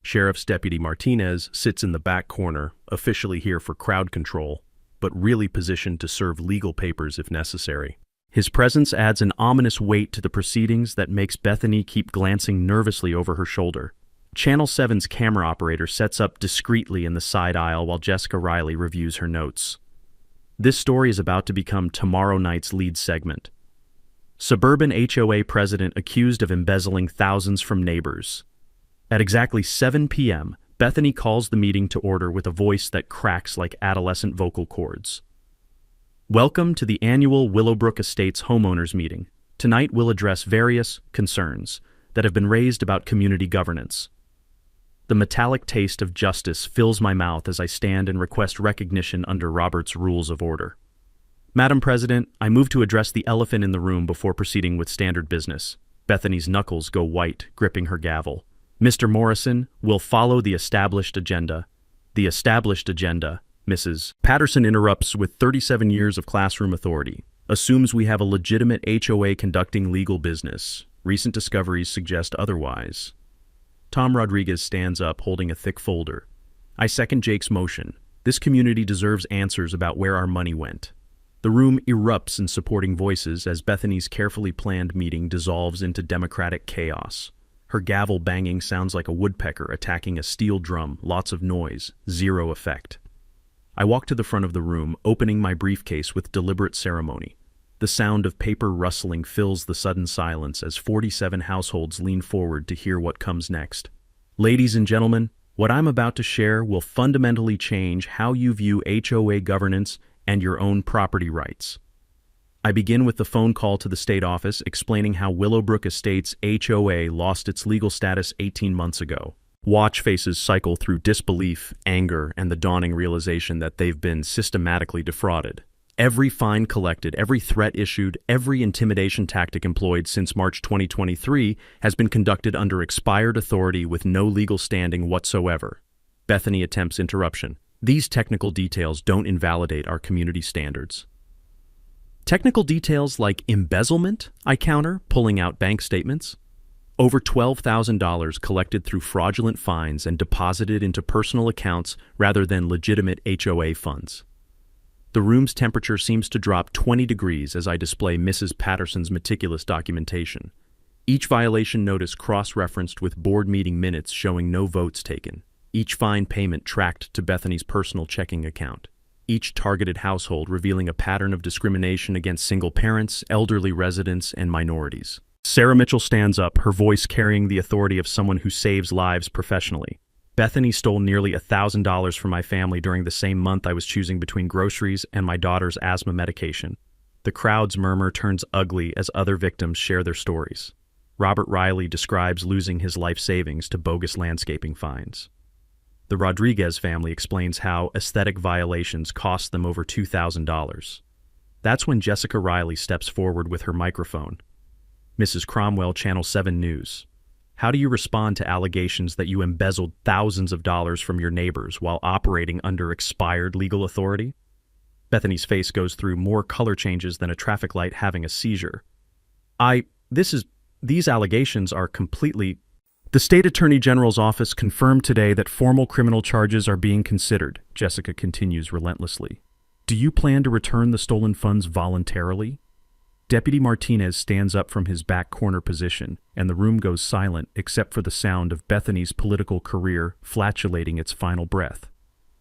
Sheriff's Deputy Martinez sits in the back corner, officially here for crowd control, but really positioned to serve legal papers if necessary. His presence adds an ominous weight to the proceedings that makes Bethany keep glancing nervously over her shoulder. Channel 7's camera operator sets up discreetly in the side aisle while Jessica Riley reviews her notes. This story is about to become tomorrow night's lead segment. Suburban HOA president accused of embezzling thousands from neighbors. At exactly 7 p.m., Bethany calls the meeting to order with a voice that cracks like adolescent vocal cords. Welcome to the annual Willowbrook Estates homeowners meeting. Tonight we'll address various concerns that have been raised about community governance. The metallic taste of justice fills my mouth as I stand and request recognition under Robert's Rules of Order. Madam President, I move to address the elephant in the room before proceeding with standard business. Bethany's knuckles go white, gripping her gavel. Mr. Morrison will follow the established agenda. The established agenda, Mrs. Patterson interrupts with 37 years of classroom authority. Assumes we have a legitimate HOA conducting legal business. Recent discoveries suggest otherwise. Tom Rodriguez stands up, holding a thick folder. I second Jake's motion. This community deserves answers about where our money went. The room erupts in supporting voices as Bethany's carefully planned meeting dissolves into democratic chaos. Her gavel banging sounds like a woodpecker attacking a steel drum, lots of noise, zero effect. I walk to the front of the room, opening my briefcase with deliberate ceremony. The sound of paper rustling fills the sudden silence as 47 households lean forward to hear what comes next. Ladies and gentlemen, what I'm about to share will fundamentally change how you view HOA governance and your own property rights. I begin with the phone call to the state office explaining how Willowbrook Estates HOA lost its legal status 18 months ago. Watch faces cycle through disbelief, anger, and the dawning realization that they've been systematically defrauded. Every fine collected, every threat issued, every intimidation tactic employed since March 2023 has been conducted under expired authority with no legal standing whatsoever. Bethany attempts interruption. These technical details don't invalidate our community standards. Technical details like embezzlement, I counter, pulling out bank statements. Over $12,000 collected through fraudulent fines and deposited into personal accounts rather than legitimate HOA funds. The room's temperature seems to drop 20 degrees as I display Mrs. Patterson's meticulous documentation. Each violation notice cross-referenced with board meeting minutes showing no votes taken. Each fine payment tracked to Bethany's personal checking account. Each targeted household revealing a pattern of discrimination against single parents, elderly residents, and minorities. Sarah Mitchell stands up, her voice carrying the authority of someone who saves lives professionally. Bethany stole nearly $1,000 from my family during the same month I was choosing between groceries and my daughter's asthma medication. The crowd's murmur turns ugly as other victims share their stories. Robert Riley describes losing his life savings to bogus landscaping fines. The Rodriguez family explains how aesthetic violations cost them over $2,000. That's when Jessica Riley steps forward with her microphone. Mrs. Cromwell, Channel 7 News. How do you respond to allegations that you embezzled thousands of dollars from your neighbors while operating under expired legal authority? Bethany's face goes through more color changes than a traffic light having a seizure. These allegations are completely... The State Attorney General's office confirmed today that formal criminal charges are being considered, Jessica continues relentlessly. Do you plan to return the stolen funds voluntarily? Deputy Martinez stands up from his back corner position, and the room goes silent except for the sound of Bethany's political career flatulating its final breath.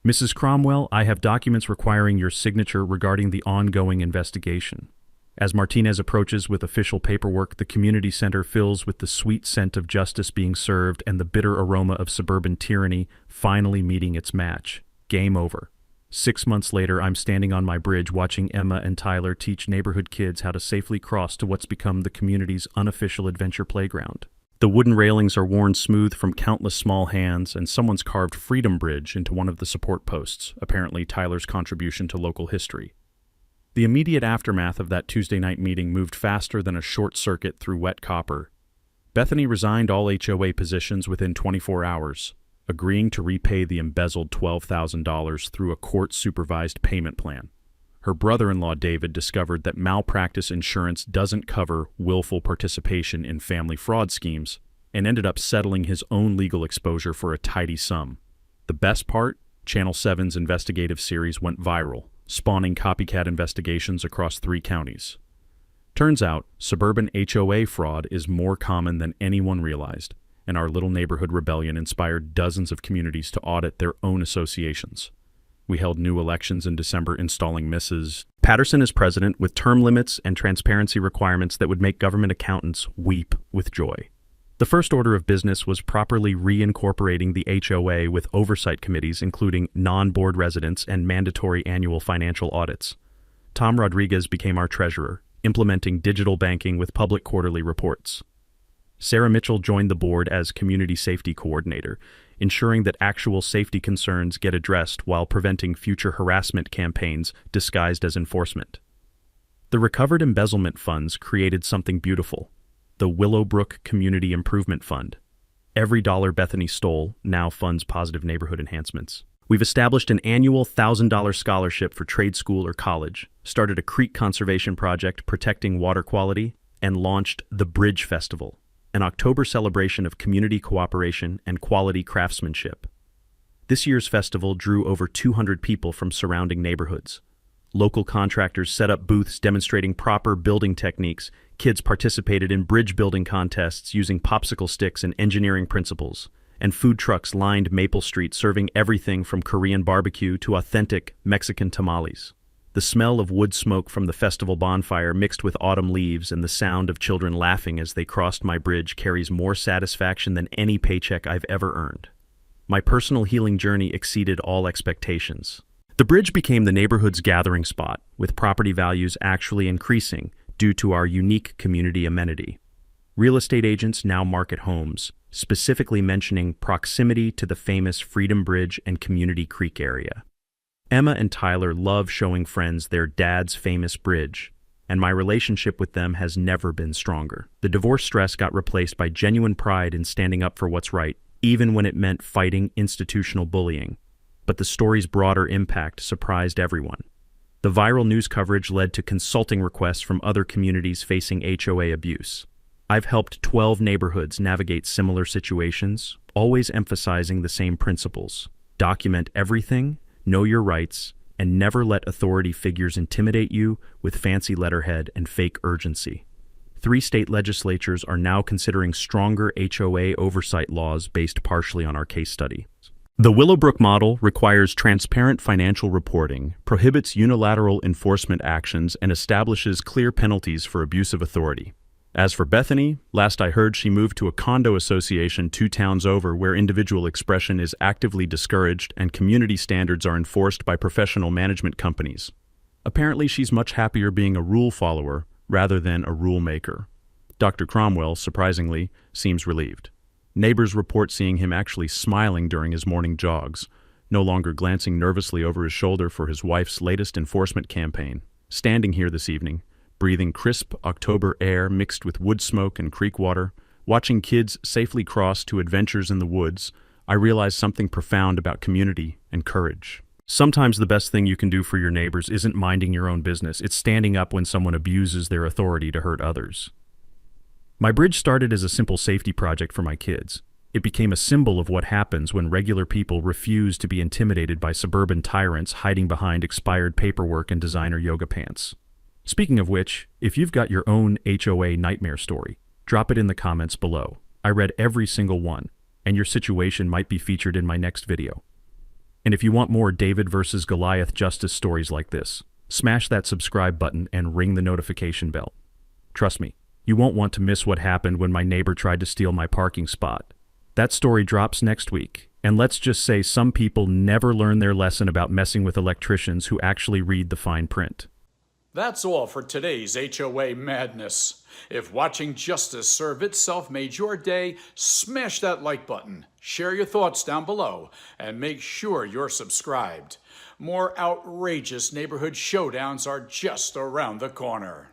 Mrs. Cromwell, I have documents requiring your signature regarding the ongoing investigation. As Martinez approaches with official paperwork, the community center fills with the sweet scent of justice being served and the bitter aroma of suburban tyranny finally meeting its match. Game over. 6 months later, I'm standing on my bridge watching Emma and Tyler teach neighborhood kids how to safely cross to what's become the community's unofficial adventure playground. The wooden railings are worn smooth from countless small hands, and someone's carved Freedom Bridge into one of the support posts, apparently Tyler's contribution to local history. The immediate aftermath of that Tuesday night meeting moved faster than a short circuit through wet copper. Bethany resigned all HOA positions within 24 hours. Agreeing to repay the embezzled $12,000 through a court-supervised payment plan. Her brother-in-law David discovered that malpractice insurance doesn't cover willful participation in family fraud schemes and ended up settling his own legal exposure for a tidy sum. The best part? Channel 7's investigative series went viral, spawning copycat investigations across 3 counties. Turns out, suburban HOA fraud is more common than anyone realized, and our little neighborhood rebellion inspired dozens of communities to audit their own associations. We held new elections in December, installing Mrs. Patterson as president with term limits and transparency requirements that would make government accountants weep with joy. The first order of business was properly reincorporating the HOA with oversight committees, including non-board residents and mandatory annual financial audits. Tom Rodriguez became our treasurer, implementing digital banking with public quarterly reports. Sarah Mitchell joined the board as community safety coordinator, ensuring that actual safety concerns get addressed while preventing future harassment campaigns disguised as enforcement. The recovered embezzlement funds created something beautiful, the Willowbrook Community Improvement Fund. Every dollar Bethany stole now funds positive neighborhood enhancements. We've established an annual $1,000 scholarship for trade school or college, started a creek conservation project protecting water quality, and launched the Bridge Festival, an October celebration of community cooperation and quality craftsmanship. This year's festival drew over 200 people from surrounding neighborhoods. Local contractors set up booths demonstrating proper building techniques. Kids participated in bridge building contests using popsicle sticks and engineering principles. And food trucks lined Maple Street serving everything from Korean barbecue to authentic Mexican tamales. The smell of wood smoke from the festival bonfire mixed with autumn leaves and the sound of children laughing as they crossed my bridge carries more satisfaction than any paycheck I've ever earned. My personal healing journey exceeded all expectations. The bridge became the neighborhood's gathering spot, with property values actually increasing due to our unique community amenity. Real estate agents now market homes, specifically mentioning proximity to the famous Freedom Bridge and Community Creek area. Emma and Tyler love showing friends their dad's famous bridge, and my relationship with them has never been stronger. The divorce stress got replaced by genuine pride in standing up for what's right, even when it meant fighting institutional bullying. But the story's broader impact surprised everyone. The viral news coverage led to consulting requests from other communities facing HOA abuse. I've helped 12 neighborhoods navigate similar situations, always emphasizing the same principles. Document everything, know your rights, and never let authority figures intimidate you with fancy letterhead and fake urgency. 3 state legislatures are now considering stronger HOA oversight laws based partially on our case study. The Willowbrook model requires transparent financial reporting, prohibits unilateral enforcement actions, and establishes clear penalties for abuse of authority. As for Bethany, last I heard she moved to a condo association 2 towns over where individual expression is actively discouraged and community standards are enforced by professional management companies. Apparently she's much happier being a rule follower rather than a rule maker. Dr. Cromwell, surprisingly, seems relieved. Neighbors report seeing him actually smiling during his morning jogs, no longer glancing nervously over his shoulder for his wife's latest enforcement campaign. Standing here this evening, breathing crisp October air mixed with wood smoke and creek water, watching kids safely cross to adventures in the woods, I realize something profound about community and courage. Sometimes the best thing you can do for your neighbors isn't minding your own business, it's standing up when someone abuses their authority to hurt others. My bridge started as a simple safety project for my kids. It became a symbol of what happens when regular people refuse to be intimidated by suburban tyrants hiding behind expired paperwork and designer yoga pants. Speaking of which, if you've got your own HOA nightmare story, drop it in the comments below. I read every single one, and your situation might be featured in my next video. And if you want more David versus Goliath justice stories like this, smash that subscribe button and ring the notification bell. Trust me, you won't want to miss what happened when my neighbor tried to steal my parking spot. That story drops next week, and let's just say some people never learn their lesson about messing with electricians who actually read the fine print. That's all for today's HOA madness. If watching justice serve itself made your day, smash that like button, share your thoughts down below, and make sure you're subscribed. More outrageous neighborhood showdowns are just around the corner.